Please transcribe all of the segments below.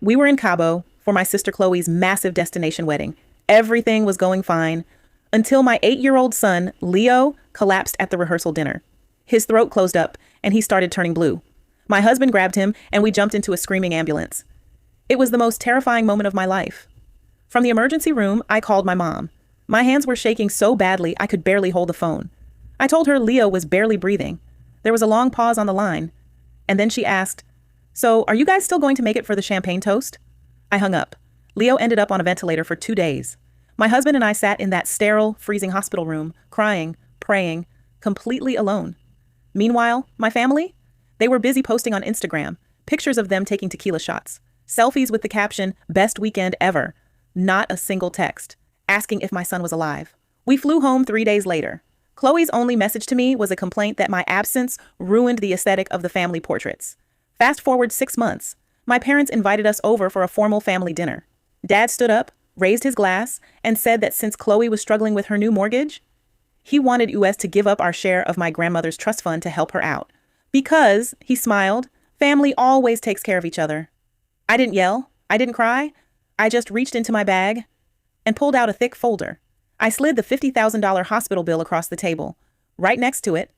We were in Cabo for my sister Chloe's massive destination wedding. Everything was going fine until my 8-year-old son, Leo, collapsed at the rehearsal dinner. His throat closed up and he started turning blue. My husband grabbed him and we jumped into a screaming ambulance. It was the most terrifying moment of my life. From the emergency room, I called my mom. My hands were shaking so badly I could barely hold the phone. I told her Leo was barely breathing. There was a long pause on the line, and then she asked, "So, are you guys still going to make it for the champagne toast?" I hung up. Leo ended up on a ventilator for 2 days. My husband and I sat in that sterile, freezing hospital room, crying, praying, completely alone. Meanwhile, my family? They were busy posting on Instagram, pictures of them taking tequila shots, selfies with the caption, "Best weekend ever." Not a single text, asking if my son was alive. We flew home 3 days later. Chloe's only message to me was a complaint that my absence ruined the aesthetic of the family portraits. Fast forward 6 months. My parents invited us over for a formal family dinner. Dad stood up, raised his glass, and said that since Chloe was struggling with her new mortgage, he wanted us to give up our share of my grandmother's trust fund to help her out. Because, he smiled, family always takes care of each other. I didn't yell. I didn't cry. I just reached into my bag and pulled out a thick folder. I slid the $50,000 hospital bill across the table. Right next to it,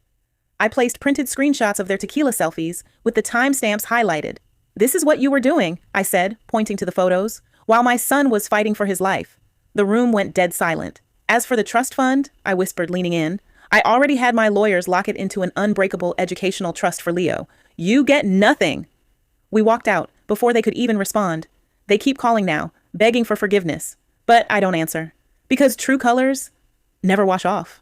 I placed printed screenshots of their tequila selfies with the timestamps highlighted. "This is what you were doing," I said, pointing to the photos, while my son was fighting for his life. The room went dead silent. "As for the trust fund," I whispered, leaning in, "I already had my lawyers lock it into an unbreakable educational trust for Leo. You get nothing." We walked out before they could even respond. They keep calling now, begging for forgiveness, but I don't answer. Because true colors never wash off.